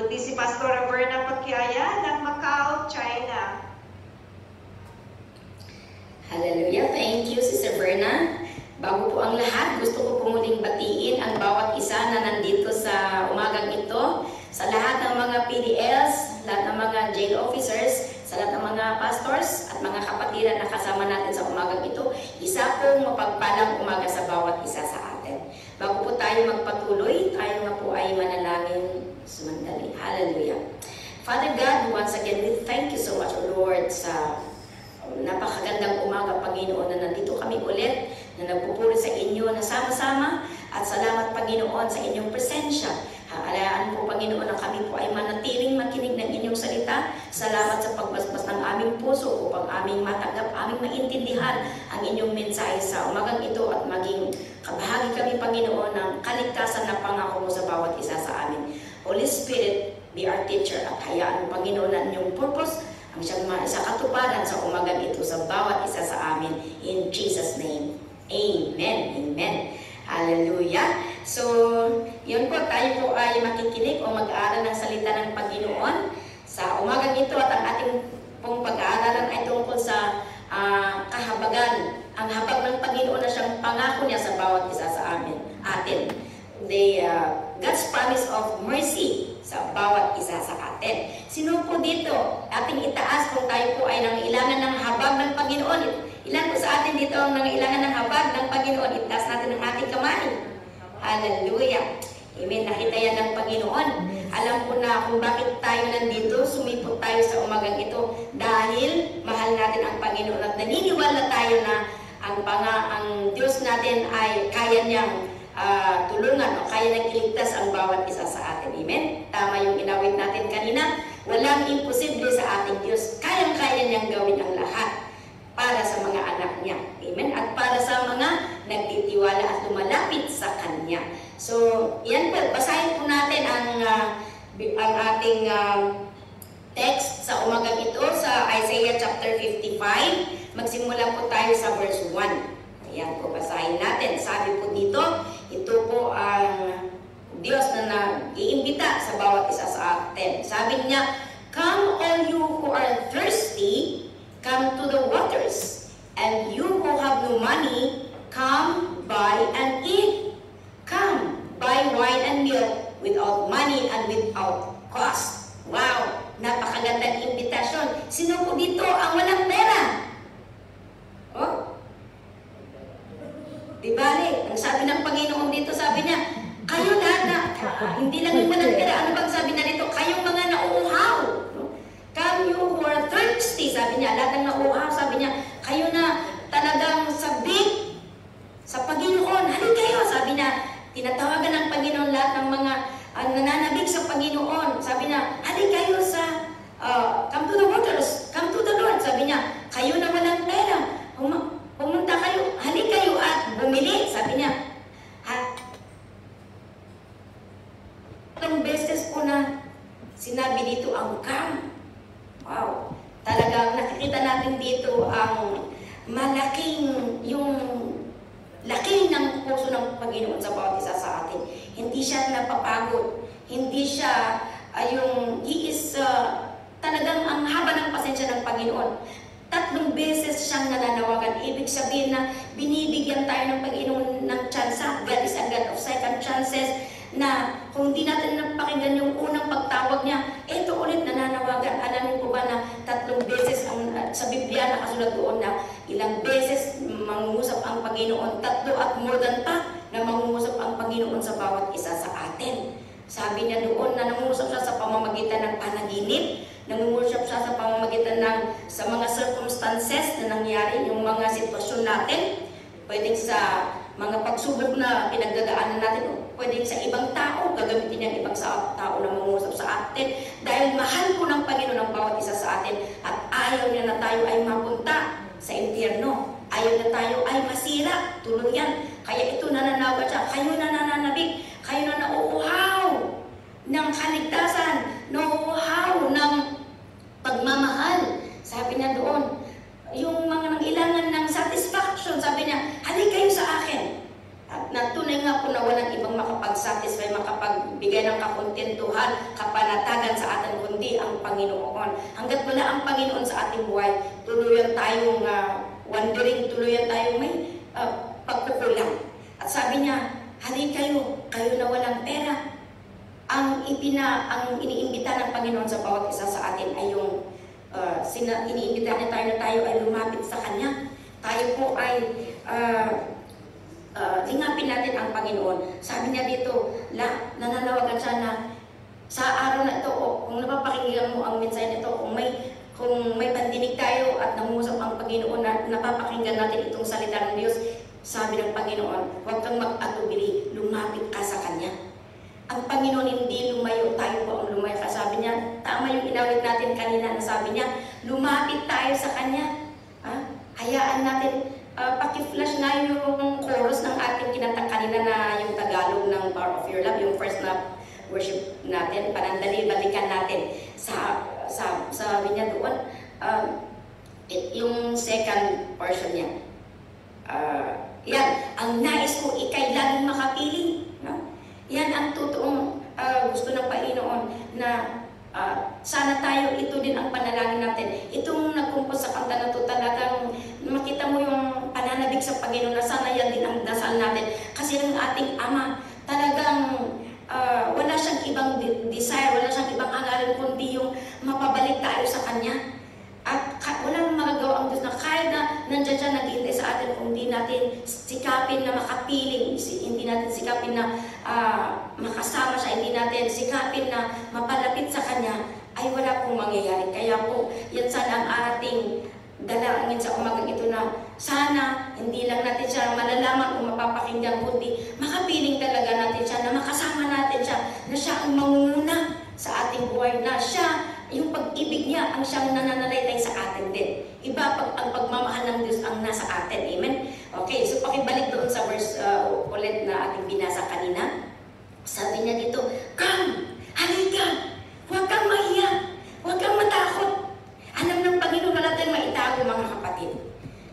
kundi si Pastor Verna Pakyaya ng Macau, China. Hallelujah. Thank you, Sister Verna. Bago po ang lahat, gusto ko po muling batiin ang bawat isa na nandito sa umagang ito, sa lahat ng mga PDLs, lahat ng mga jail officers, sa lahat ng mga pastors at mga kapatiran na kasama natin sa umagang ito. Isa pong mapagpalang umaga sa bawat isa sa atin. Bago po tayo magpatuloy, tayo nga po ay manalangin sumandali. Hallelujah. Father God, once again, we thank you so much, O Lord, sa napakagandang umaga, Panginoon, na nandito kami ulit, na nagpupuri sa inyo na sama-sama, at salamat, Panginoon, sa inyong presensya. Alayaan po, Panginoon, na kami po ay manatiling makinig ng inyong salita. Salamat sa pagbasbas ng aming puso upang aming matanggap, aming maintindihan ang inyong mensahe sa umagang ito at maging kabahagi kami, Panginoon, ng kaligtasan na pangako mo sa bawat isa sa amin. Holy Spirit, be our teacher at hayaan mo, Panginoon, na inyong purpose ang siyang sa katuparan sa umagang ito sa bawat isa sa amin. In Jesus' name, Amen. Amen. Hallelujah. So, yun po, tayo po ay makikinig o mag-aaral ng salita ng Panginoon sa umagang ito, at ang ating pong pag-aaralan ay tungkol sa kahabagan. Ang habag ng Panginoon na siyang pangako niya sa bawat isa sa atin. God's promise of mercy sa bawat isa sa atin. Sino po dito? Ating itaas kung tayo po ay nangailangan ng habag ng Panginoon. Ilan po sa atin dito ang nangailangan ng habag ng Panginoon? Itaas natin ang ating kamay. Hallelujah. Amen. Nakita yan ng Panginoon. Alam ko na kung bakit tayo nandito, sumipot tayo sa umagang ito dahil mahal natin ang Panginoon at naniniwala tayo na ang Diyos natin ay kaya niyang tulungan o kaya niyang iligtas ang bawat isa sa atin. Amen. Tama yung inawit natin kanina. Walang imposible sa ating Diyos. Kayang-kaya niyang gawin ang lahat para sa mga anak niya. Amen. At para sa mga nagtitiwala at lumalapit sa Kanya. So, yan po. Basahin po natin ang ating text sa umagang ito sa Isaiah chapter 55. Magsimula po tayo sa verse 1. Ayan po, basahin natin. Sabi po dito, ito po ang Diyos na nag-iimbita sa bawat isa sa atin. Sabi niya, "Come all you who are thirsty, come to the waters, and you who have no money, come buy and eat. Come, buy wine and milk without money and without cost." Wow! Napakagandang imbitasyon. Sino po dito ang walang pera? Oh? Di bali, ang sabi ng Panginoon dito, sabi niya, kayo lahat na, hindi lang yung walang pera. Ano bang sabi na dito? Kayong mga nauuhaw. Come you who are thirsty, sabi niya, lahat ng nauuhaw, sabi niya, kayo na talagang sabik sa Panginoon. Halika kayo, sabi niya, tinatawagan ng Panginoon lahat ng mga nananabik sa Panginoon. Sabi niya, halika kayo sa, come to the waters, come to the Lord. Sabi niya, kayo na walang pera, pumunta kayo, halika kayo at bumili. Sabi niya, ilang beses po na sinabi dito ang come. Wow! Talagang nakikita natin dito ang malaking, yung laki ng puso ng Panginoon sa bawat isa sa atin. Hindi siya napapagod. Hindi siya, he is talagang ang haba ng pasensya ng Panginoon. 3 beses siyang nananawagan. Ibig sabihin na binibigyan tayo ng Panginoon ng tsansa. God is a God of second chances, na kung di natin napakinggan yung unang pagtawag niya, ito ulit nananawagan. Alam niyo po ba na 3 beses sa Biblia nakasulat doon na ilang beses mangungusap ang Panginoon, 3 at more than pa na mangungusap ang Panginoon sa bawat isa sa atin. Sabi niya doon na nangungusap siya sa pamamagitan ng panaginip, nangungusap siya sa pamamagitan ng sa mga circumstances na nangyari, yung mga sitwasyon natin, pwedeng sa mga pagsubok na pinagdadaanan natin, pwedeng sa ibang tao, gagamitin niya ibang tao na mangungusap sa atin. Dahil mahal po ng Panginoon ang bawat isa sa atin at ayaw niya na tayo ay mapunta sa impyerno. Ayaw na tayo ay masira, tuluyan. Kaya ito nananawagan siya, kayo na nananabik, kayo na nauuhaw ng kaligtasan, nauuhaw ng pagmamahal. Sabi niya doon, yung mga nangailangan ng satisfaction, sabi niya, halika kayo sa akin. At natunay nga po na walang ibang makapag-satisfy, makapagbigay ng kakontentuhan, kapanatagan sa atin, kundi ang Panginoon. Hanggat wala ang Panginoon sa ating buhay, tuluyan tayong wandering, tuluyan tayong may pagkukulang. At sabi niya, halin kayo na walang pera. Ang iniimbita ng Panginoon sa bawat isa sa atin ay yung iniimbita niya tayo na tayo ay lumapit sa Kanya. Tayo po ay lingapin natin ang Panginoon. Sabi niya dito, nananawagan siya na sa araw na ito, kung napapakinggan mo ang mensahe nito, kung may pandinig tayo at nangusap ang Panginoon na napapakinggan natin itong salita ng Diyos, sabi ng Panginoon, huwag kang mag-atubili, lumapit ka sa Kanya. Ang Panginoon hindi lumayo, tayo po ang lumayo. Sabi niya, tama yung inawit natin kanina na sabi niya, lumapit tayo sa Kanya. Hayaan natin, paki-flash na yung chorus ng ating kinanta kanina na yung Tagalog ng Power of Your Love, yung first na worship natin, panandali, balikan natin. Sabi niya doon, yung second portion niya. Yan, ang nais ko ikay laging makapiling. No? Yan ang totoong gusto ng Panginoon na sana tayo, ito din ang panalangin natin. Itong nagkumpos sa kanta na ito, talagang makita mo yung pananabik sa Panginoon na sana yan din ang dasal natin. Kasi ng ating Ama, talagang wala siyang ibang desire, wala siyang ibang hangarin, kundi yung mapabalik tayo sa Kanya. At walang magagawa ang Diyos na kahit na nandiyan siya naghihintay sa atin kung hindi natin sikapin na makapiling, hindi natin sikapin na makasama siya, hindi natin sikapin na mapalapit sa Kanya, ay wala pong mangyayari. Kaya po, yan sana ang ating dalangin sa umagang ito na sana hindi lang natin siya malalaman o mapapakinggan, kundi makapiling talaga natin siya, na makasama natin siya, na siya ang mangunguna sa ating buhay, na siya yung pag-ibig niya ang siyang nananalaytay sa atin din. Iba ang pagmamahal ng Diyos ang nasa atin. Amen? Okay, so pakibalik doon sa verse ulit na ating binasa kanina. Sabi niya dito, come! Halika! Huwag kang mahiya! Huwag kang matakot! Alam ng Panginoon na natin maitago, mga kapatid.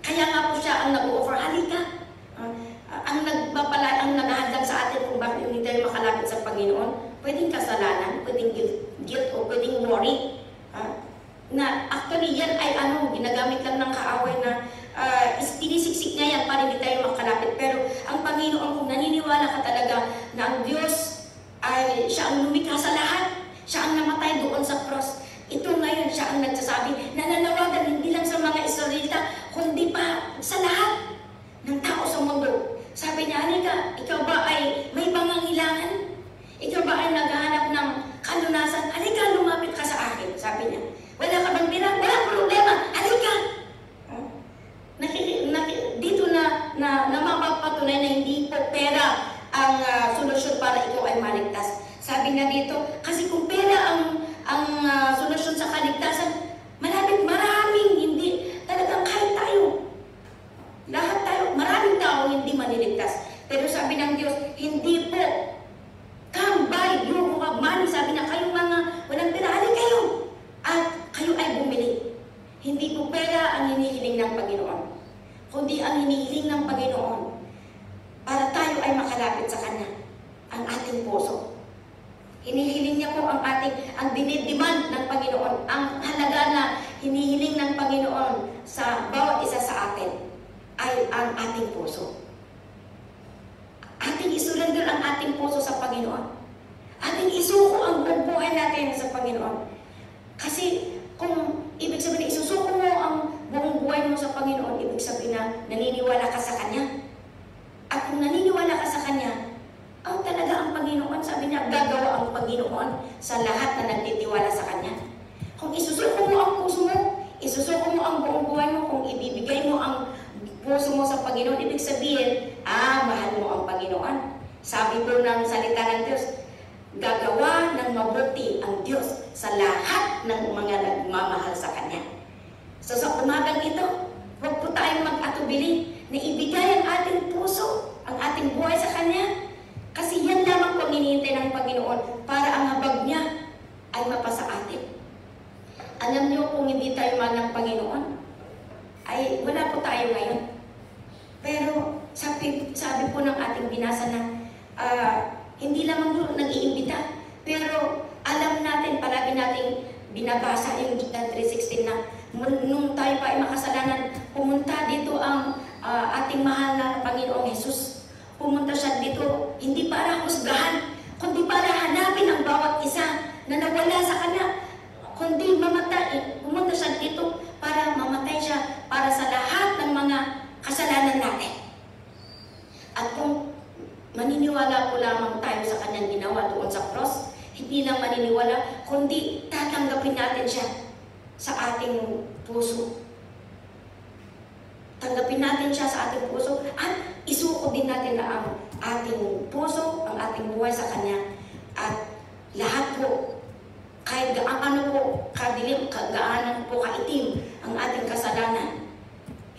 Kaya nga po siya ang nag-offer, halika! Ang naghahadlang sa atin kung bakit hindi tayo makalapit sa Panginoon, pwedeng kasalanan, pwedeng guilt o pwedeng worry. Na actually yan ay ginagamit lang ng kaaway na pinisiksik niya yan para hindi tayo makalapit. Pero ang Panginoon, kung naniniwala ka talaga na ang Diyos ay siya ang lumikha sa lahat, siya ang namatay doon sa cross, ito ngayon siya ang nagsasabi, nananawagan hindi lang sa mga Israelita, kundi pa sa lahat ng tao sa mundo. Sabi niya, halika, ikaw ba ay may pangangailangan? Ikaw ba ay naghahanap ng kalunasan? Halika, lumapit ka sa akin. Sabi niya, wala ka bang pera? Walang problema. Halika! Dito na mapapatunay na hindi po pera ang solusyon para ikaw ay maligtas. Sabi niya dito, kasi kung pera ang solusyon sa kaligtasan, maraming hindi, talagang kahit tayo. Lahat tayo, maraming tao hindi maliligtas. Pero sabi ng Diyos, hindi po. Come buy, you who have money. Sabi na, kayong mga walang pera, halika kayo. At kayo ay bumili. Hindi po pera ang hinihiling ng Panginoon, kundi ang hinihiling ng Panginoon para tayo ay makalapit sa Kanya, ang ating puso. Hinihiling niya po ang dinidemand ng Panginoon, ang halaga na hinihiling ng Panginoon sa bawat isa sa atin ay ang ating puso. Ating isurrender ang ating puso sa Panginoon. Ating isuko ang buong buhay natin sa Panginoon. Kasi kung ibig sabihin na isusuko mo ang buong buhay mo sa Panginoon, ibig sabihin na naniniwala ka sa Kanya. At kung naniniwala ka sa Kanya, talaga ang Panginoon, sabi niya, gagawa ang Panginoon sa lahat na nagtitiwala sa Kanya. Kung isusuko mo ang puso mo, isusuko mo ang buong buhay mo, kung ibibigay mo ang puso mo sa Panginoon, ibig sabihin, mahal mo ang Panginoon. Sabi po ng salita ng Diyos, gagawa ng mabuti ang Diyos sa lahat ng mga nagmamahal sa Kanya. So sa umagang ito, huwag po tayong mag-atubili na ibigay ang ating puso, ang ating buhay sa Kanya. Kasi yan lamang po hinihintay ng Panginoon para ang habag niya ay mapasa atin. Alam niyo, kung hindi tayo mahal ng Panginoon, ay wala po tayo ngayon. Pero sabi po ng ating binasa na hindi lagi nating binabasa yung John 3:16 na nung tayo pa ay makasalanan, pumunta dito ang ating mahal na Panginoong Jesus. Pumunta siya dito, hindi para husgahan, kundi para hanapin ang bawat isa na nawala sa Kanya, kundi mamatay. Pumunta siya dito para mamatay siya para sa lahat ng mga kasalanan natin. At kung maniniwala po lamang tayo sa Kanyang ginawa doon sa cross, hindi lang maniniwala, kundi tatanggapin natin siya sa ating puso. Tanggapin natin siya sa ating puso at isuko din natin na ang ating puso, ang ating buhay sa Kanya. At lahat po, kahit gaano po kadilim, gaano po kaitim ang ating kasalanan,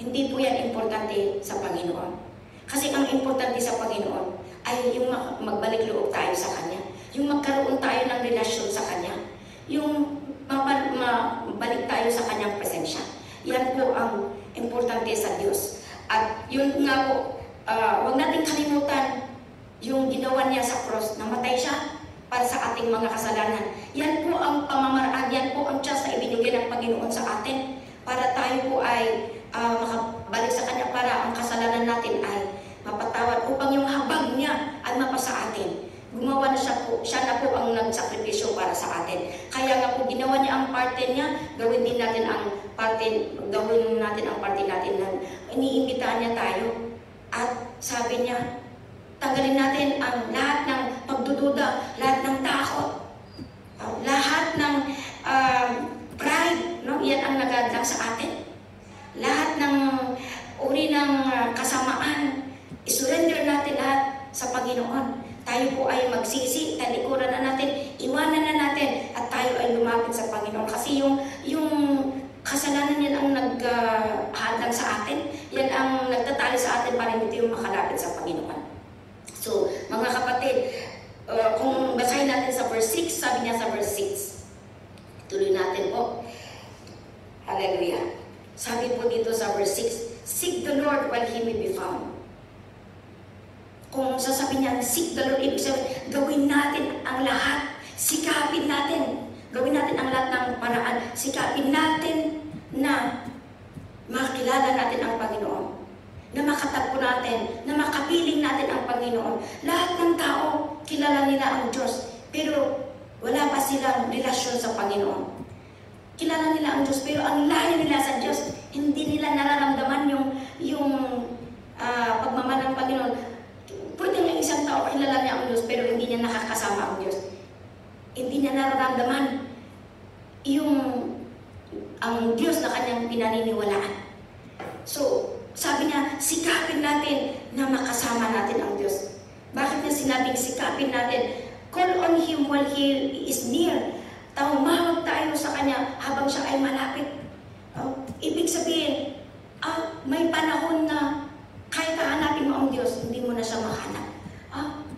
hindi po yan importante sa Panginoon. Kasi ang importante sa Panginoon ay yung magbalik loob tayo sa Kanya, yung magkaroon tayo ng relasyon sa Kanya, yung mabalik tayo sa Kanyang presensya. Yan po ang importante sa Diyos. At yun nga po, huwag natin kalimutan yung ginawa niya sa cross, namatay siya para sa ating mga kasalanan. Yan po ang pamamaraan, yan po ang chance na ibinigay ng Panginoon sa atin para tayo po ay makabalik sa Kanya, para ang kasalanan natin ay mapatawad upang yung habag niya ay mapasa atin. Gumawa na siya na po ang nagsakripisyo para sa atin. Kaya nga po ginawa niya ang parte niya, gawin natin ang parte natin na iniimbitahan niya tayo. At sabi niya, tanggalin natin ang lahat ng pagdududa, lahat ng takot, lahat ng pride, no? Yan ang nagadlang sa atin. Lahat ng uri ng kasamaan, isurrender natin lahat sa Panginoon. Tayo po ay magsisi, talikuran na natin, iwanan na natin, at tayo ay lumapit sa Panginoon. Kasi yung kasalanan yan ang naghadlang sa atin, yan ang nagtatali sa atin para hindi tayo makalapit sa Panginoon. So, mga kapatid, kung basahin natin sa verse 6, sabi niya sa verse 6, tuloy natin po. Hallelujah. Sabi po dito sa verse 6, seek the Lord while He may be found. Kung sasabihin niya, seek the Lord, ibig sabihin, gawin natin ang lahat, sikapin natin, gawin natin ang lahat ng paraan, sikapin natin na makilala natin ang Panginoon, na makatagpo natin, na makapiling natin ang Panginoon. Lahat ng tao, kilala nila ang Diyos, pero wala pa silang relasyon sa Panginoon. Kilala nila ang Diyos, pero ang layo nila sa Diyos, hindi nila nararamdaman yung pagmamahal ng Panginoon. Pwede nga isang tao kilala niya ang Diyos, pero hindi niya nakakasama ang Diyos. Hindi niya nararamdaman ang Diyos na kanyang pinaniniwalaan. So, sabi niya, sikapin natin na makasama natin ang Diyos. Bakit niya sinabing sikapin natin? Call on Him while He is near. Tumawag tayo sa Kanya habang siya ay malapit. Ibig sabihin, may panahon na kahit hahanapin mo ang Diyos, hindi mo na siya mahanap.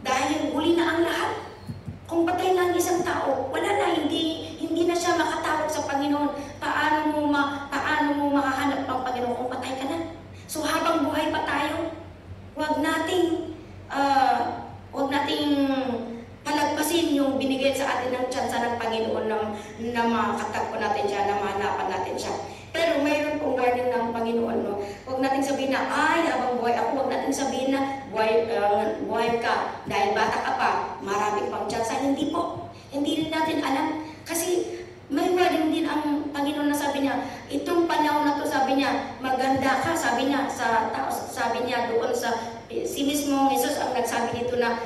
Dahil huli na ang lahat. Kung patay na ang isang tao, wala na, hindi na siya makatawag sa Panginoon. Paano mo makahanap ang Panginoon kung patay ka na? So habang buhay pa tayo, huwag nating palagpasin yung binigay sa atin ng tsansa ng Panginoon na makatagpo natin siya, na mahanapan natin siya. Pero mayroon pong warning ng Panginoon, no? Huwag natin sabihin na, habang buhay ako, huwag natin sabihin na, buhay ka, dahil bata ka pa, marami pang tsansa. Hindi po. Hindi rin natin alam. Kasi may warning din ang Panginoon na sabi niya, itong panahon na to, sabi niya, maganda ka, sabi niya, sabi niya doon sa, si mismo Jesus ang nagsabi dito na,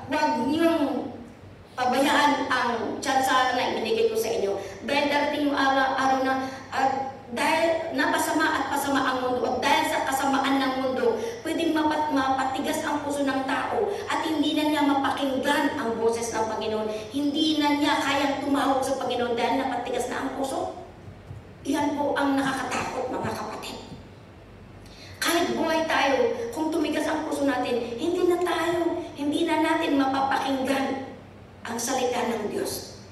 huwag niyong pabayaan ang tsansa na ibinigay ko sa inyo. Dahil darating yung araw na, dahil napasama at pasama ang mundo, at dahil sa kasamaan ng mundo, pwedeng mapatigas ang puso ng tao at hindi na niya mapakinggan ang boses ng Panginoon. Hindi na niya kayang tumawag sa Panginoon dahil napatigas na ang puso. Yan po ang nakakatakot, mga kapatid. Kahit buhay tayo, kung tumigas ang puso natin, hindi na natin mapapakinggan ang salita ng Diyos.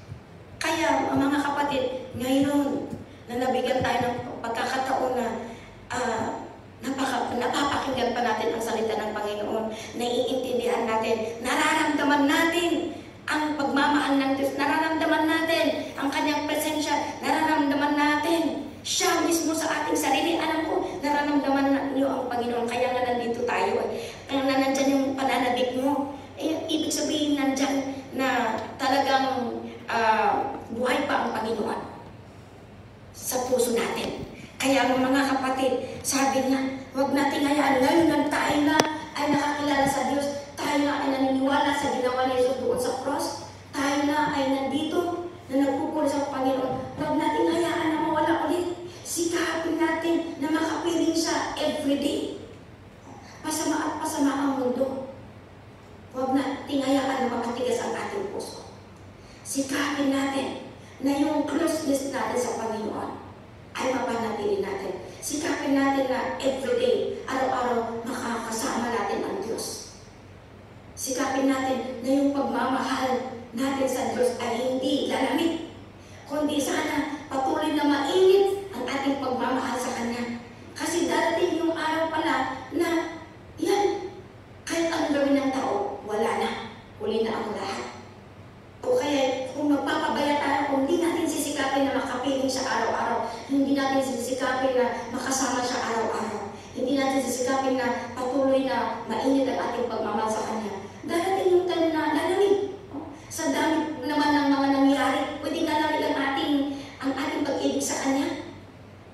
Kaya, mga kapatid, ngayon, na nabigyan tayo ng pagkakataon na napapakinggan pa natin ang salita ng Panginoon, naiintindihan natin, nararamdaman natin ang pagmamahal ng Diyos, nararamdaman natin buhay pa ang Panginoon sa puso natin. Kaya mga kapatid, sabi niya, huwag natin hayaan ngayon na tayo na ay nakakilala sa Diyos, tayo na ay naniniwala sa ginawa ni Jesus doon sa cross, tayo na ay nandito na nagpupuri sa Panginoon. Huwag natin hayaan na mawala ulit. Sikapin natin na makapiling siya everyday. Pasama at pasama ang mundo. Huwag natin hayaan na makatigas ang ating puso. Sikapin natin na yung closeness natin sa Panginoon ay mapanatili natin. Sikapin natin na everyday, araw-araw, makakasama natin ang Diyos. Sikapin natin na yung pagmamahal natin sa Diyos ay hindi lalamig, kundi sana patuloy na mainit ang ating pagmamahal sa Kanya. Kasi darating yung araw pala na yan, kahit ang gawin ng tao, wala na. Huli na ang lahat. O kaya, kung magpapabaya tayo, kung hindi natin sisikapin na makapiling siya araw-araw, hindi natin sisikapin na makasama siya araw-araw, hindi natin sisikapin na patuloy na mainit ang ating pagmamahal sa Kanya, darating yung time na lalamig. Sa dami naman ng mga nangyari, pwedeng lalamig ang ating pag-ibig sa Kanya.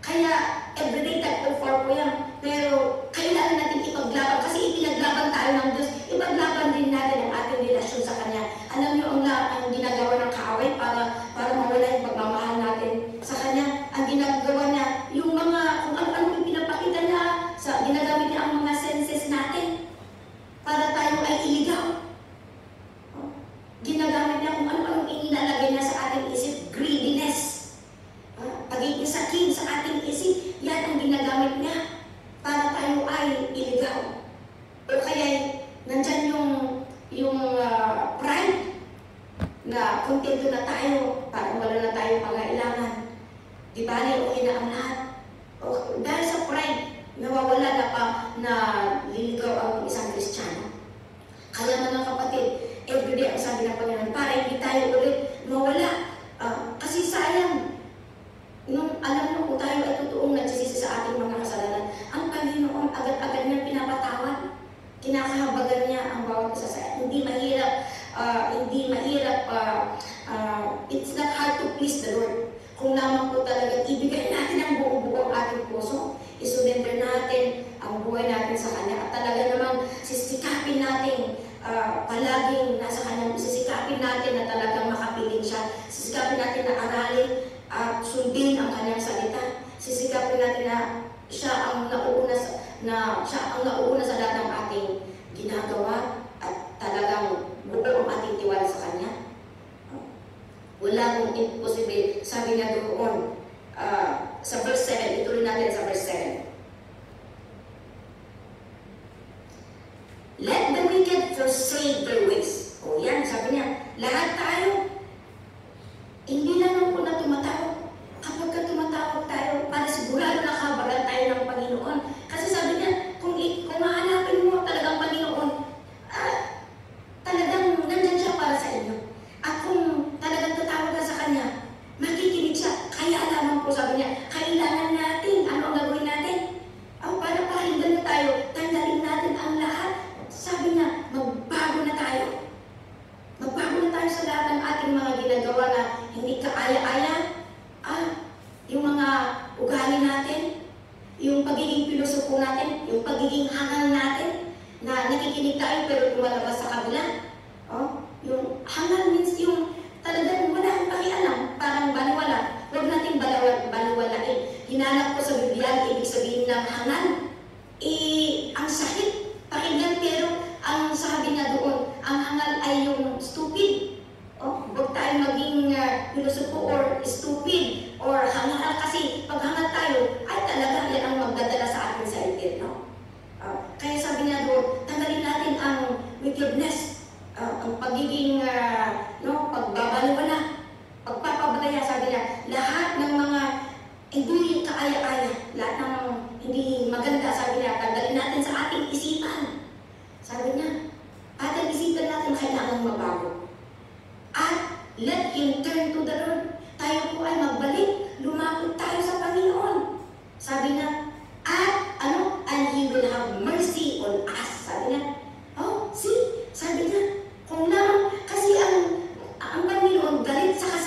Kaya, everyday tag-o-for po yan. Pero, kailangan natin ipaglaban kasi ipinaglaban tayo ng Diyos. Ipaglaban din natin ang ating relasyon sa Kanya. Alam niyo ang ginagawa ng kaaway para mawala yung pagmamahal natin sa Kanya. Ang ginagawa niya, yung mga, kung ano-ano yung pinapakita niya, ginagamit niya ang mga senses natin para tayo ay iligaw. Ginagamit niya kung ano-ano inilalagay niya sa ating isip, greediness. Pagiging sakin sa ating isip, yan ang ginagamit niya para tayo ay iligaw. O kaya, nandyan yung pride na kontento na tayo, parang wala na tayong pangailangan. Di ba, okay na ang lahat. O, dahil sa pride, nawawala na pa na liligaw ang isang Kristiyano. Kaya mga kapatid, everyday ang sabi ng Panginoon, para hindi tayo ulit mawala. Kasi sayang, nung alam mo kung tayo ay totoong nagsisisi sa ating mga kasalanan, ang Panginoon agad-agad niya pinapatawad. Kinakahabagan niya ang bawat isa sa hindi mahirap, it's not hard to please the Lord. Kung lamang po talaga ibigay natin ang buo-buo ang ating puso, isurrender natin ang buhay natin sa Kanya, at talaga namang sisikapin natin palaging nasa Kanya, sisikapin natin na talagang makapiling siya, sisikapin natin na aralin at sundin ang Kanyang salita, sisikapin natin na siya ang nauuna sa lahat ng ating ginagawa at talagang buo ang ating tiwala sa Kanya. Wala kong imposible. Sabi nga doon sa verse 7, ituloy natin sa verse 7. Let the wicked forsake their ways. O yan, sabi niya, lahat tayo, hindi lang po na tumatawag. Kapag ka tumatawag tayo, para sigurado nakabagal tayo ng Panginoon. Kasi sabi niya, kung hahanapin mo talagang Panginoon, talagang nandyan siya para sa inyo. At kung talagang tatawag ka sa Kanya, makikinig siya. Kaya alam po, sabi niya, kailangan natin, ano ang gagawin natin? Para pakinggan na tayo, tanggalin natin ang lahat. Sabi niya, magbago na tayo. Magbago na tayo sa lahat ng ating mga ginagawa na hindi kaaya-aya. Yung mga ugali natin, yung pagiging pilosopo natin, yung pagiging hangal natin, na nakikinig tayo pero lumalabas sa kabila. Yung hangal means yung talagang wala kang pakialam, parang baliwala. Huwag natin baliwalain. Hinanap ko sa Biblia, ibig sabihin ng hangal. Ang sakit, pakinggan, pero ang sabi na doon, ang hangal ay yung stupid. Huwag tayo maging pilosopo or stupid or hangal, kasi pag hangal tayo, ay talaga yan ang magdadala sa atin sa impyerno. Kaya sabi niya doon, tanggalin natin ang wickedness, ang pagiging pagbabaliwala, pagpapabalaya. Sabi niya, lahat ng mga hindi kaaya-aya, lahat ng hindi maganda, sabi niya, tanggalin natin sa ating isipan. Sabi niya, ating isipan natin kailangan mabago. At let Him turn to the Lord. Tayo po ay magbalik, lumapit tayo sa Panginoon. Sabi niya, and He will have mercy on us. Sabi niya, sabi niya, kung lang, kasi ang Panginoon galit sa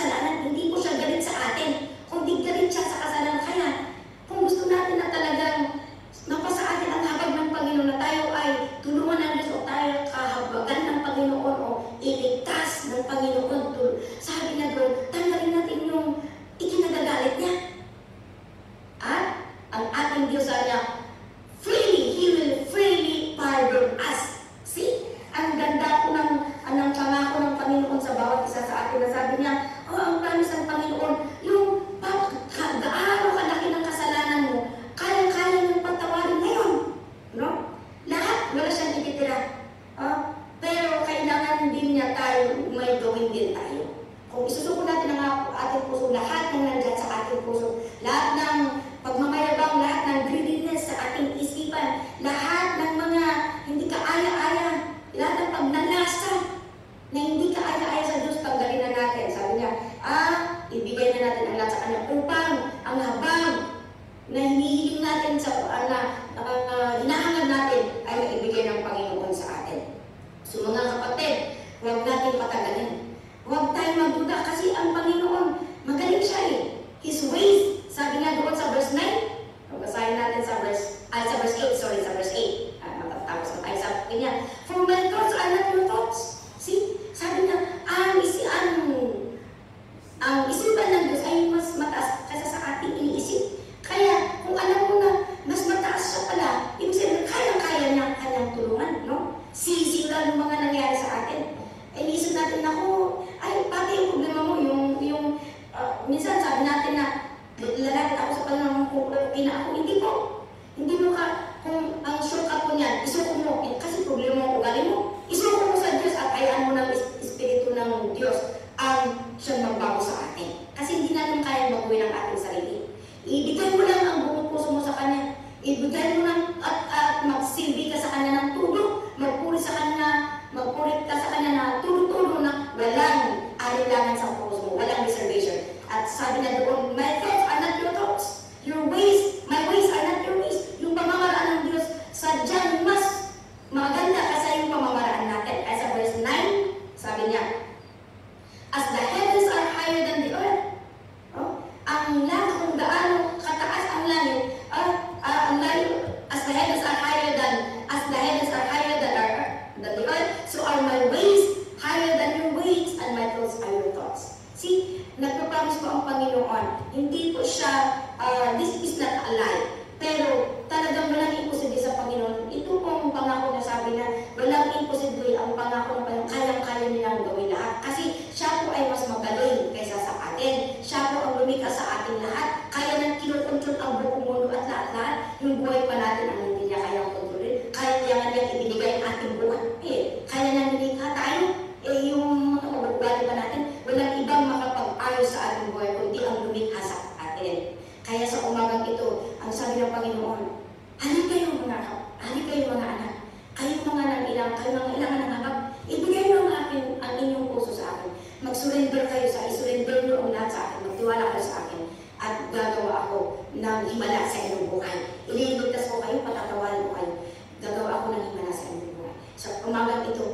ang promise ng Panginoon, yung gaano kalaki ng kasalanan mo, kaya-kaya niyong patawarin ngayon. No? Lahat, wala siyang ititira. Pero kailangan din niya tayo, may gawin din tayo. Kung isusuko natin ang ating puso, lahat ng nandyan sa ating puso, lahat ng pagmamayabang, lahat ng greediness sa ating isipan, lahat ng mga hindi kaaya-aya, lahat ng pagnanasa na hindi kaaya-aya sa Diyos, tanggalin na natin. Sabi niya, ibigay na natin ang lahat sa Kanya upang ang habang na hinihiling natin sa hinahangad natin ay maibigay ng Panginoon sa atin. So mga kapatid, huwag natin patagalin. Huwag tayong magduda kasi ang Panginoon, magaling siya eh. His ways, sabi nga doon sa verse 9, basahin natin sa verse 8, sa verse 8. Matatapos na tayo sa kanya. For my thoughts are not your thoughts. See? Sabi niya, ang isipan ng Diyos ay mas mataas kaysa sa ating iniisip. Kaya, kung alam mo na mas mataas siya pala, ibig sabihin, kayang-kaya niya kanyang tulungan, no? Sisilan ng mga nangyari sa atin. Inisip natin, ay, pati yung problema mo, minsan sabi natin na, lalapit ako sa Panginoon kung okay na ako. Hindi po. Hindi mo kung ang shortcut po niyan, isuko mo. Kasi problema mo, ugali mo. Isuko mo sa Diyos at hayaan mo ng Espiritu ng Diyos ang siyang magbago sa atin. Kasi hindi natin kaya baguhin ang ating sarili. Ibigay mo lang ang buong puso mo sa Kanya. Ibigay mo lang at magsilbi ka sa Kanya ng tulong. Magpuri ka sa Kanya na tulo-tulo na walang alilangan sa puso mo, walang reservation. At sabi na doon, my thoughts are not your thoughts. Your ways, my ways are not your ways. Yung pamamaraan ng Diyos, sadyang mas maganda kasi yung pamamaraan natin. Ay sa verse 9, sabi niya, as the heavens are higher than the earth. Ang langit, kung gaano kataas ang langit, as the heavens are higher than the earth, so are my ways higher than your ways, and my thoughts are your thoughts. See, nagpapromise po ang Panginoon, hindi po siya, this is not a lie, pero talagang walang imposible sa Panginoon. Ito pong pangako na sabi na walang imposible ang pangako ng Panginoon, kayang-kaya nilang gawin lahat. Kasi siya po ay mas magaling kaysa sa atin. Siya po ang lumikha sa ating lahat. Kaya nang kinukontrol ang buong mundo at lahat-lahat. Yung buhay pa natin ang hindi niya kayang kontrolin. Kaya nga niya ibinigay ang ating buhay. Kaya nang lumikha tayo. Yung mga ugali pa natin, walang ibang makapag-ayos sa ating buhay kundi ang lumikha sa atin. Kaya sa umagang ito, ang sabi ng Panginoon, halika kayo mga anak, kayong mga nangilang, kayong mga ilangan ng habag, ibigay nyo ang inyong puso sa akin. Mag-surrender kayo isurrender nyo ang lahat sa akin, magtiwala kayo sa akin, at gagawa ako ng himala sa inyong buhay. Ililigtas ko kayo, patatawarin ko kayo. Gagawa ako ng himala sa inyong buhay. Sa umagang ito,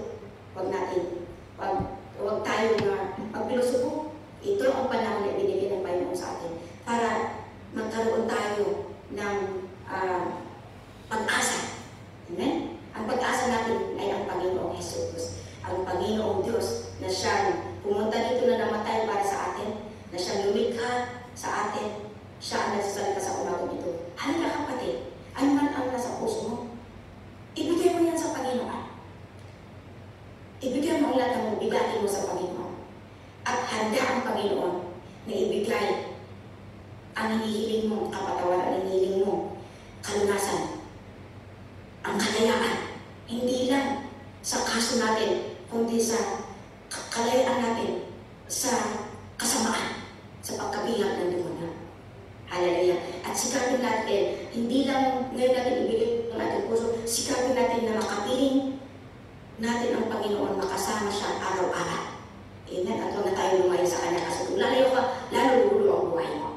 huwag tayo na magpilosopo. Ito ang panahon na ibinigay ng Panginoon sa atin para magkaroon tayo ng pag-asa. Amen? Ang pag-asa natin ay ang Panginoong Jesus. Ang Panginoong Diyos na siyang pumunta dito na namatay para sa atin, na siyang lumikha sa atin, siya ang nagsasalita sa umagang ito. Halika kapatid, ano man ang nasa puso mo, ibigay mo yan sa Panginoon. Ibigay mo ang lahat ng bigatin mo sa Panginoon. At handa ang Panginoon na ibigay ang hinihiling mo, kapatawaran ang hinihiling mo, kalunasan, ang kalayaan, hindi lang sa kaso natin, kundi sa kalayaan natin, sa kasamaan, sa pagkabihag ng demonyo. Hallelujah. At sikapin natin, hindi lang ngayon natin ibigay ang ating puso, sikapin natin na makapiling natin ang Panginoon, makasama siya araw-araw. Amen. At huwag na tayo lumayo sa Kanya kasi kung lalayo ka, lalo lululo ang buhay mo.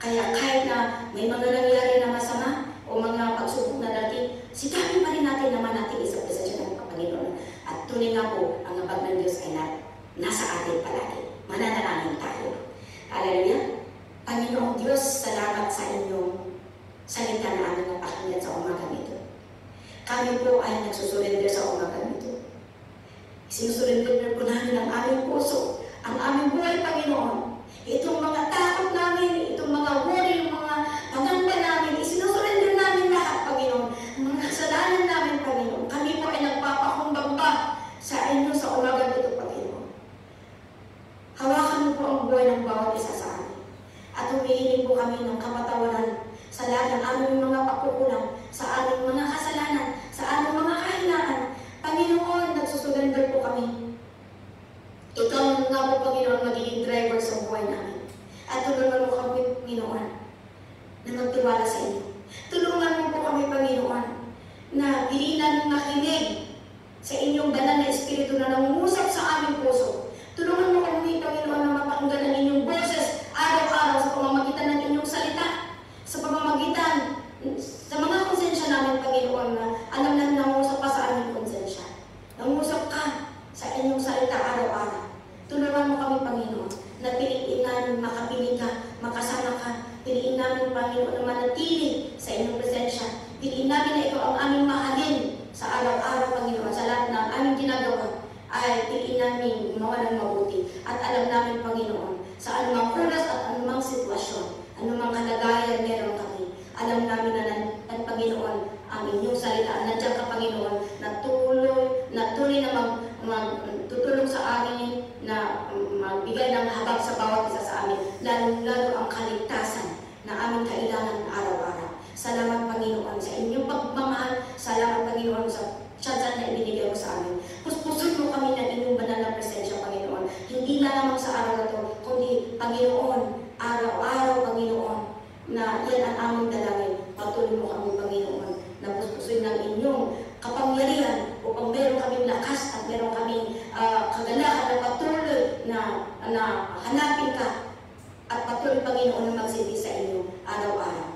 Kaya kahit na may mga nangyari na masama o mga pagsubok na dati, sikapin pa rin natin naman natin isa-isa siya ng Panginoon. At tunay nga po, ang habag ng Diyos ay nasa atin palagi. Mananalangin tayo. Hallelujah. Panginoong Diyos, salamat sa inyong salita na aming napakinggan sa umagang ito. Kami po ay nagsusurrender sa umagang ito. Sinusurrender po namin ang aming puso, ang aming buhay, Panginoon. Itong mga takot namin, itong mga worry, yung mga pangamba namin, isinusurrender namin lahat, Panginoon. Ang mga kasalanan namin, Panginoon. Kami po ay nagpapakumbang pa sa inyo sa umagang ito, Panginoon. Hawakan mo po buhay ng bawat isa sa amin. At humihiling po kami ng kapatawaran sa lahat ng aming mga pagkukulang, sa aming mga kasalanan, sa aming mga kahinaan. Panginoon, nagsusurrender po kami. Ikaw nga po, Panginoon, magiging driver sa buhay namin. At tulungan mo kami, Panginoon, na magtiwala sa inyo. Tulungan mo po kami, Panginoon, na hindi namin makinig sa inyong banal na Espiritu na nangungusap sa aming puso. Tulungan mo kami, Panginoon, na mapakinggan ang inyong boses araw-araw sa pamamagitan ng inyong salita, sa pamamagitan sa mga konsensya namin, Panginoon, na alam namin nangungusap pa sa aming konsensya. Nangungusap ka sa inyong salita araw-araw. Tulungan mo kami, Panginoon, na piliin namin makapiling ka, makasama ka. Piliin namin, Panginoon, na manatili sa inyong presensya. Piliin namin na ito ang aming mahalin sa araw-araw, Panginoon, sa lahat ng aming ginagawa. Ay piliin namin gumawa ng mabuti. At alam namin, Panginoon, sa anumang oras at anumang sitwasyon, anumang kalagayan meron kami, alam namin na Panginoon, ang inyong salita, nandiyan ka, Panginoon, na tuloy na tutulong sa amin, na magbigay ng habag sa bawat isa sa amin, lalo ang kaligtasan na aming kailangan araw-araw. Salamat, Panginoon, sa inyong pagmamahal. Salamat, Panginoon, sa tsansan na ibinigay mo sa amin. Puspusin mo kami ng inyong banal na presensya, Panginoon. Hindi na lamang sa araw na ito, kundi, Panginoon, araw-araw, Panginoon, na yan ang aming dalangin. Patuloy mo kami, Panginoon, na puspusin ng inyong kapangyarihan upang meron kaming lakas at meron kaming kagalahan na patuloy na hanapin ka at patuloy, Panginoon, na magsilbi sa inyo araw-araw.